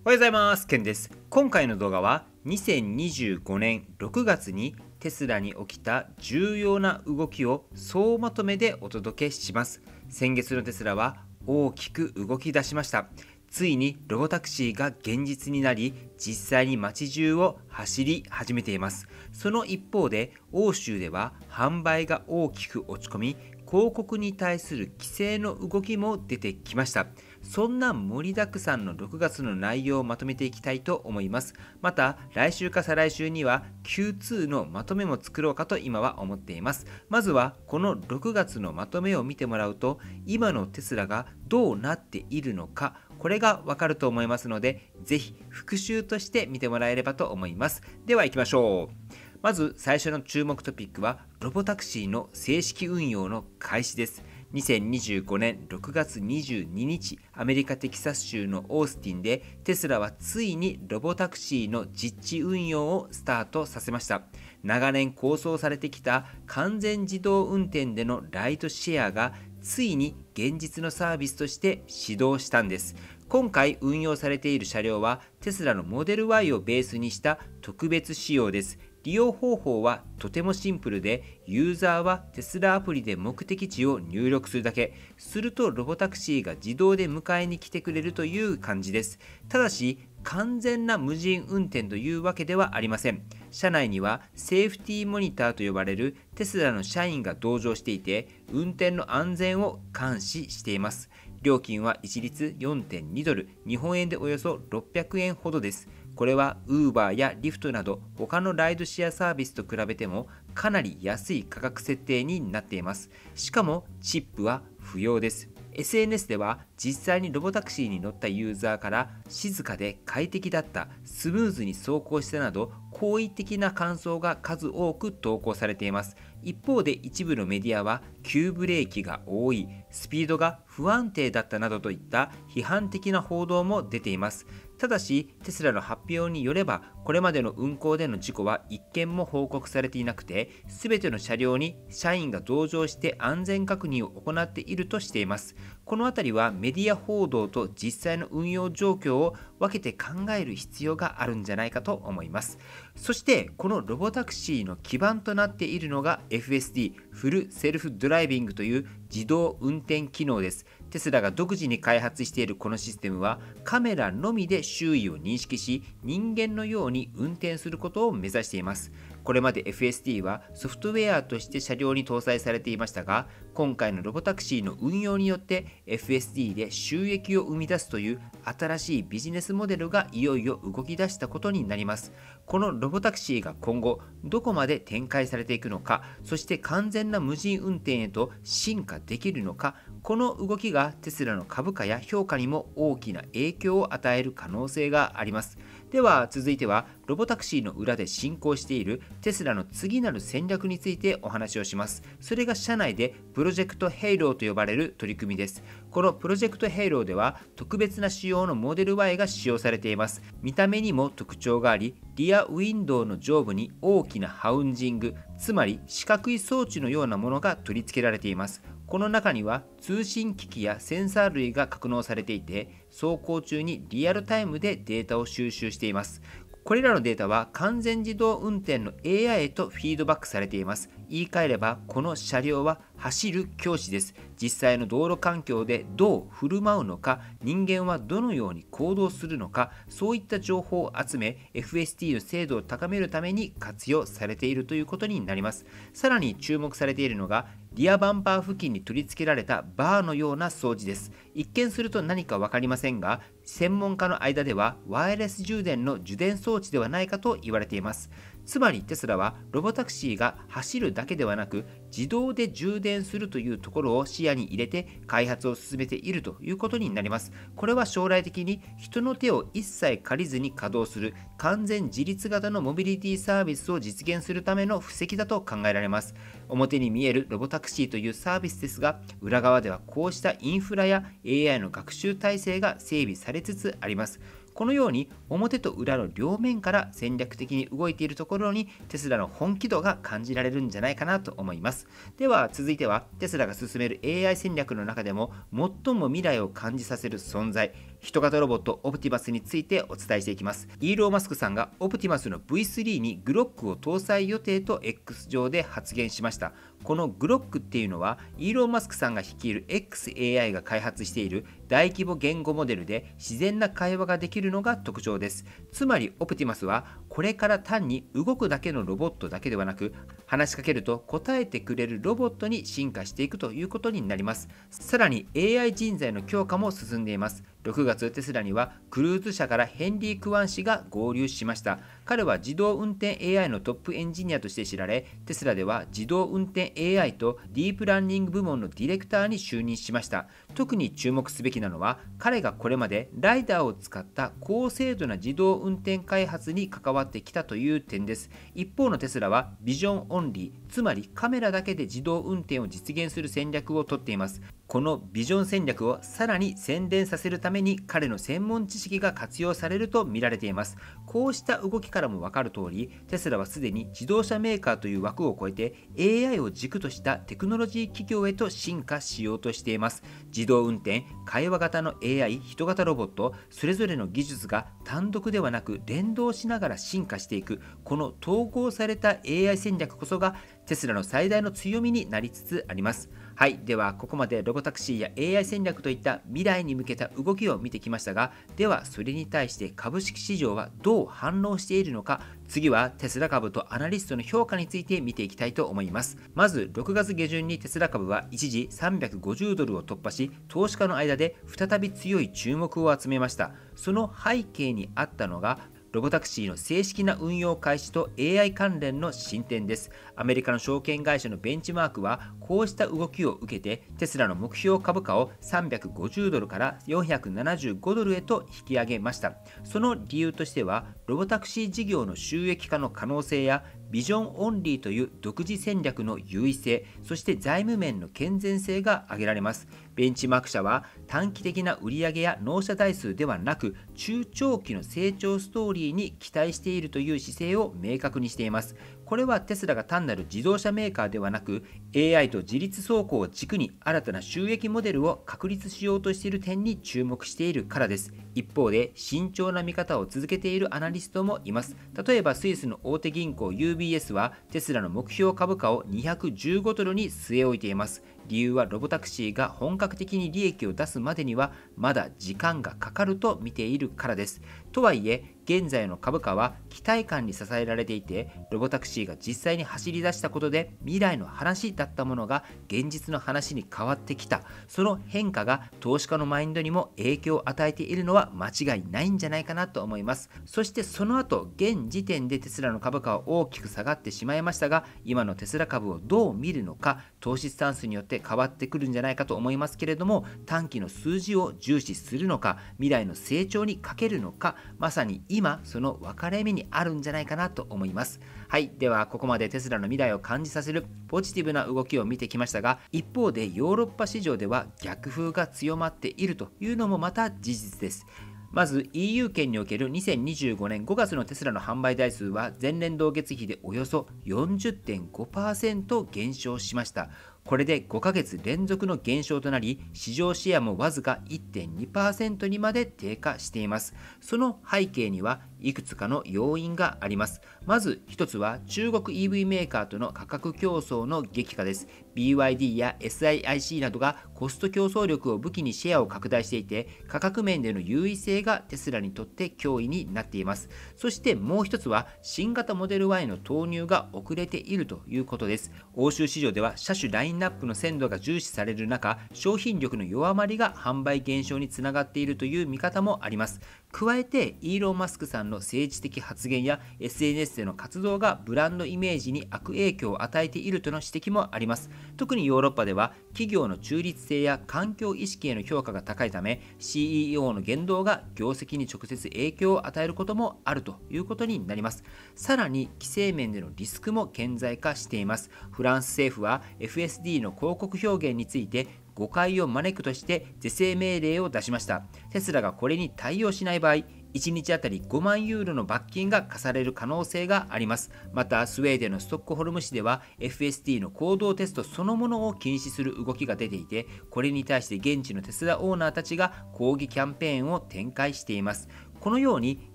おはようございます。ケンです。今回の動画は2025年6月にテスラに起きた重要な動きを総まとめでお届けします。先月のテスラは大きく動き出しました。ついにロボタクシーが現実になり、実際に街中を走り始めています。その一方で、欧州では販売が大きく落ち込み、広告に対する規制の動きも出てきました。そんな盛りだくさんの6月の内容をまとめていきたいと思います。また、来週か再来週には Q2 のまとめも作ろうかと今は思っています。まずはこの6月のまとめを見てもらうと、今のテスラがどうなっているのか、これがわかると思いますので、ぜひ復習として見てもらえればと思います。では行きましょう。まず最初の注目トピックは、ロボタクシーの正式運用の開始です。2025年6月22日、アメリカ・テキサス州のオースティンで、テスラはついにロボタクシーの実地運用をスタートさせました。長年構想されてきた完全自動運転でのライドシェアが、ついに現実のサービスとして始動したんです。今回運用されている車両は、テスラのモデル Y をベースにした特別仕様です。利用方法はとてもシンプルで、ユーザーはテスラアプリで目的地を入力するだけ。するとロボタクシーが自動で迎えに来てくれるという感じです。ただし、完全な無人運転というわけではありません。車内にはセーフティーモニターと呼ばれるテスラの社員が同乗していて、運転の安全を監視しています。料金は一律 4.2 ドル、日本円でおよそ600円ほどです。これは Uber や Lyft など他のライドシェアサービスと比べてもかなり安い価格設定になっています。しかもチップは不要です。SNS では実際にロボタクシーに乗ったユーザーから静かで快適だった、スムーズに走行したなど好意的な感想が数多く投稿されています。一方で一部のメディアは急ブレーキが多い、スピードが不安定だったなどといった批判的な報道も出ています。ただし、テスラの発表によれば、これまでの運行での事故は1件も報告されていなくて、すべての車両に社員が同乗して安全確認を行っているとしています。このあたりはメディア報道と実際の運用状況を分けて考える必要があるんじゃないかと思います。そして、このロボタクシーの基盤となっているのが FSD、フルセルフドライビングという自動運転機能です。テスラが独自に開発しているこのシステムは、カメラのみで周囲を認識し、人間のように運転することを目指しています。これまで FSD はソフトウェアとして車両に搭載されていましたが、今回のロボタクシーの運用によって FSD で収益を生み出すという新しいビジネスモデルがいよいよ動き出したことになります。このロボタクシーが今後どこまで展開されていくのか、そして完全な無人運転へと進化できるのか、この動きがテスラの株価や評価にも大きな影響を与える可能性があります。では続いては、ロボタクシーの裏で進行しているテスラの次なる戦略についてお話をします。それが社内でプロジェクトヘイローと呼ばれる取り組みです。このプロジェクトヘイローでは特別な仕様のモデル Y が使用されています。見た目にも特徴があり、リアウィンドウの上部に大きなハウンジング、つまり四角い装置のようなものが取り付けられています。この中には通信機器やセンサー類が格納されていて、走行中にリアルタイムでデータを収集しています。これらのデータは完全自動運転の AI へとフィードバックされています。言い換えれば、この車両は走る教師です。実際の道路環境でどう振る舞うのか、人間はどのように行動するのか、そういった情報を集め、FSD の精度を高めるために活用されているということになります。さらに注目されているのが、リアバンパー付近に取り付けられたバーのような装置です。一見すると何か分かりませんが、専門家の間ではワイヤレス充電の受電装置ではないかと言われています。つまりテスラはロボタクシーが走るだけではなく、自動で充電するというところを視野に入れて開発を進めているということになります。これは将来的に人の手を一切借りずに稼働する完全自立型のモビリティサービスを実現するための布石だと考えられます。表に見えるロボタクシーというサービスですが、裏側ではこうしたインフラや AI の学習体制が整備されつつあります。このように表と裏の両面から戦略的に動いているところにテスラの本気度が感じられるんじゃないかなと思います。では続いてはテスラが進める AI 戦略の中でも最も未来を感じさせる存在、人型ロボットオプティマスについてお伝えしていきます。イーロン・マスクさんがオプティマスの V3 にグロックを搭載予定と X 上で発言しました。このグロックっていうのはイーロン・マスクさんが率いる XAI が開発している大規模言語モデルで自然な会話ができるのが特徴です。つまりオプティマスはこれから単に動くだけのロボットだけではなく、話しかけると答えてくれるロボットに進化していくということになります。さらに AI 人材の強化も進んでいます。6月テスラにはクルーズ社からヘンリー・クワン氏が合流しました。彼は自動運転 AI のトップエンジニアとして知られ、テスラでは自動運転 AI とディープラーニング部門のディレクターに就任しました。特に注目すべきなのは、彼がこれまでライダーを使った高精度な自動運転開発に関わってきたという点です。一方のテスラはビジョンオンリー、つまりカメラだけで自動運転を実現する戦略をとっています。このビジョン戦略をさらに洗練させるために彼の専門知識が活用されると見られています。こうした動きからも分かる通り、テスラはすでに自動車メーカーという枠を超えて AI を軸としたテクノロジー企業へと進化しようとしています。自動運転、会話型の AI、人型ロボット、それぞれの技術が単独ではなく連動しながら進化していく、この統合された AI 戦略こそがテスラの最大の強みになりつつあります。はい、ではここまでロボタクシーや AI 戦略といった未来に向けた動きを見てきましたが、ではそれに対して株式市場はどう反応しているのか、次はテスラ株とアナリストの評価について見ていきたいと思います。まず6月下旬にテスラ株は一時350ドルを突破し、投資家の間で再び強い注目を集めました。その背景にあったのがロボタクシーの正式な運用開始と AI 関連の進展です。アメリカの証券会社のベンチマークはこうした動きを受けてテスラの目標株価を350ドルから475ドルへと引き上げました。その理由としてはロボタクシー事業の収益化の可能性やビジョンオンリーという独自戦略の優位性、そして財務面の健全性が挙げられます。ベンチマーク社は短期的な売上や納車台数ではなく中長期の成長ストーリーに期待しているという姿勢を明確にしています。これはテスラが単なる自動車メーカーではなく AI と自律走行を軸に新たな収益モデルを確立しようとしている点に注目しているからです。一方で慎重な見方を続けているアナリストもいます。例えばスイスの大手銀行 UBS はテスラの目標株価を215ドルに据え置いています。理由はロボタクシーが本格的に利益を出すまでにはまだ時間がかかると見ているからです。とはいえ現在の株価は期待感に支えられていて、ロボタクシーが実際に走り出したことで未来の話だったものが現実の話に変わってきた。その変化が投資家のマインドにも影響を与えているのは間違いないんじゃないかなと思います。そしてその後現時点でテスラの株価は大きく下がってしまいましたが、今のテスラ株をどう見るのか投資スタンスによって変わってくるんじゃないかと思いますけれども、短期の数字を重視するのか未来の成長にかけるのか、まさに今その分かれ目にあるんじゃないかなと思います。はい、ではここまでテスラの未来を感じさせるポジティブな動きを見てきましたが、一方でヨーロッパ市場では逆風が強まっているというのもまた事実です。まず EU 圏における2025年5月のテスラの販売台数は前年同月比でおよそ 40.5% 減少しました。これで5ヶ月連続の減少となり、市場シェアもわずか 1.2% にまで低下しています。その背景にはいくつかの要因があります。まず一つは中国 EV メーカーとの価格競争の激化です。BYD や SAIC などがコスト競争力を武器にシェアを拡大していて、価格面での優位性がテスラにとって脅威になっています。そしてもう一つは新型モデル Y の投入が遅れているということです。欧州市場では車種ラインナップの鮮度が重視される中、商品力の弱まりが販売減少につながっているという見方もあります。加えてイーロン・マスクさんの政治的発言や SNS での活動がブランドイメージに悪影響を与えているとの指摘もあります。特にヨーロッパでは企業の中立性や環境意識への評価が高いため、 CEO の言動が業績に直接影響を与えることもあるということになります。さらに規制面でのリスクも顕在化しています。フランス政府は FSD の広告表現について誤解を招くとして是正命令を出しました。テスラがこれに対応しない場合、1日あたり5万ユーロの罰金が課される可能性があります。また、スウェーデンのストックホルム市では FSD の行動テストそのものを禁止する動きが出ていて、これに対して現地のテスラオーナーたちが抗議キャンペーンを展開しています。このように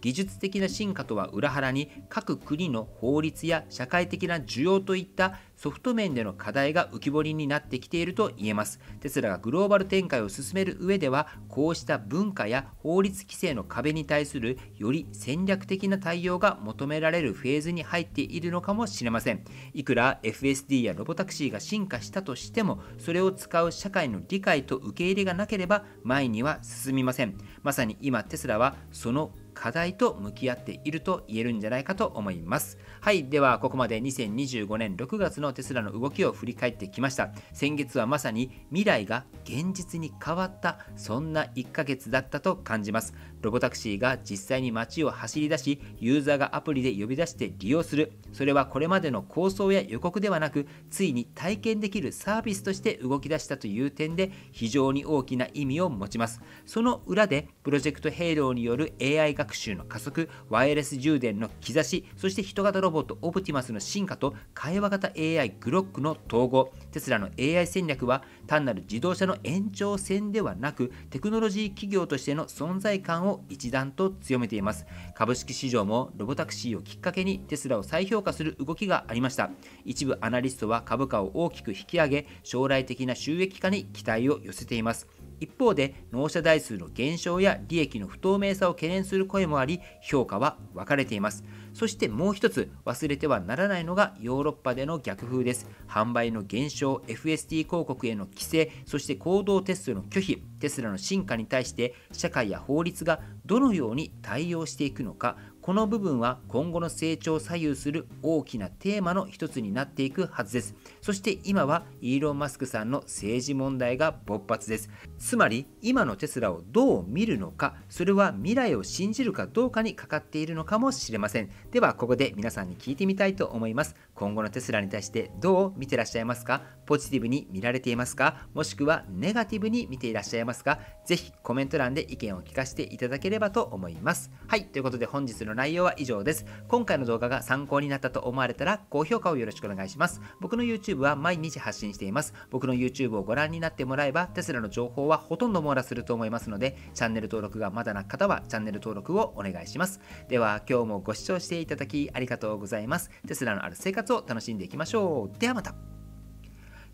技術的な進化とは裏腹に、各国の法律や社会的な需要といったソフト面での課題が浮き彫りになってきていると言えます。テスラがグローバル展開を進める上では、こうした文化や法律規制の壁に対するより戦略的な対応が求められるフェーズに入っているのかもしれません。いくら FSD やロボタクシーが進化したとしても、それを使う社会の理解と受け入れがなければ前には進みません。まさに今テスラはその課題と向き合っていると言えるんじゃないかと思います。はい、ではここまで2025年6月のテスラの動きを振り返ってきました。先月はまさに未来が現実に変わった、そんな1ヶ月だったと感じます。ロボタクシーが実際に街を走り出し、ユーザーがアプリで呼び出して利用する。それはこれまでの構想や予告ではなく、ついに体験できるサービスとして動き出したという点で非常に大きな意味を持ちます。その裏でプロジェクトヘイローによる AI 学習の加速、ワイヤレス充電の兆し、そして人型ロボットオプティマスの進化と会話型 AI グロックの統合。テスラの AI 戦略は単なる自動車の延長線ではなく、テクノロジー企業としての存在感を一段と強めています。株式市場もロボタクシーをきっかけにテスラを再評価する動きがありました。一部アナリストは株価を大きく引き上げ、将来的な収益化に期待を寄せています。一方で納車台数の減少や利益の不透明さを懸念する声もあり、評価は分かれています。そしてもう一つ忘れてはならないのがヨーロッパでの逆風です。販売の減少、FSD 広告への規制、そして行動テストの拒否、テスラの進化に対して社会や法律がどのように対応していくのか、この部分は今後の成長を左右する大きなテーマの一つになっていくはずです。そして今はイーロン・マスクさんの政治問題が勃発です。つまり今のテスラをどう見るのか、それは未来を信じるかどうかにかかっているのかもしれません。ではここで皆さんに聞いてみたいと思います。今後のテスラに対してどう見てらっしゃいますか？ポジティブに見られていますか？もしくはネガティブに見ていらっしゃいますか？ぜひコメント欄で意見を聞かせていただければと思います。はい、ということで本日の内容は以上です。今回の動画が参考になったと思われたら高評価をよろしくお願いします。僕の YouTube は毎日発信しています。僕の YouTube をご覧になってもらえばテスラの情報はほとんど網羅すると思いますので、チャンネル登録がまだな方はチャンネル登録をお願いします。では今日もご視聴していただきありがとうございます。テスラのある生活を楽しんでいきましょう。ではまた。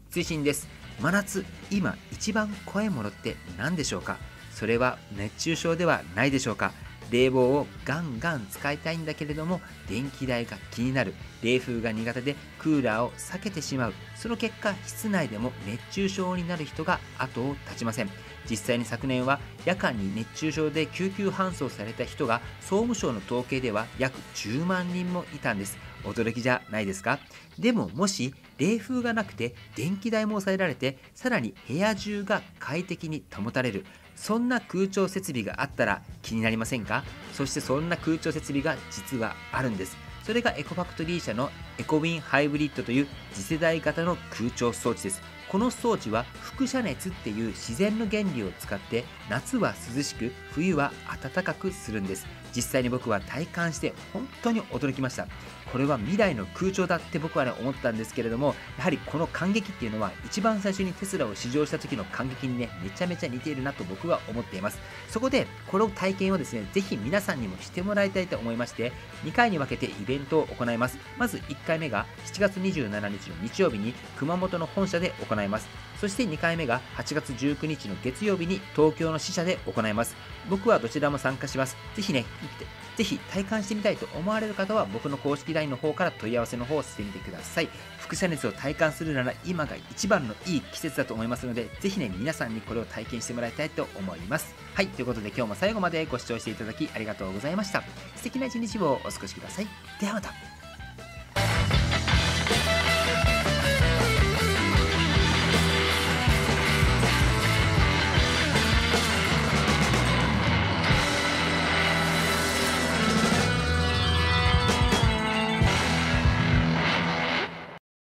追伸です。真夏、今一番怖いものって何でしょうか？それは熱中症ではないでしょうか？冷房をガンガン使いたいんだけれども電気代が気になる、冷風が苦手でクーラーを避けてしまう、その結果室内でも熱中症になる人が後を絶ちません。実際に昨年は夜間に熱中症で救急搬送された人が総務省の統計では約10万人もいたんです。驚きじゃないですか？でももし冷風がなくて電気代も抑えられて、さらに部屋中が快適に保たれる、そんな空調設備があったら気になりませんか？そしてそんな空調設備が実はあるんです。それがエコファクトリー社のエコウィンハイブリッドという次世代型の空調装置です。この装置は輻射熱っていう自然の原理を使って夏は涼しく冬は暖かくするんです。実際に僕は体感して本当に驚きました。これは未来の空調だって僕はね思ったんですけれども、やはりこの感激っていうのは一番最初にテスラを試乗した時の感激にねめちゃめちゃ似ているなと僕は思っています。そこでこの体験をですねぜひ皆さんにもしてもらいたいと思いまして、2回に分けてイベントを行います。まず1回目が7月27日の日曜日に熊本の本社で行います。そして2回目が8月19日の月曜日に東京の支社で行います。僕はどちらも参加します。ぜひねぜひ体感してみたいと思われる方は僕の公式 LINE の方から問い合わせの方をしてみてください。輻射熱を体感するなら今が一番のいい季節だと思いますので、ぜひね皆さんにこれを体験してもらいたいと思います。はい、ということで今日も最後までご視聴していただきありがとうございました。素敵な一日をお過ごしください。ではまた。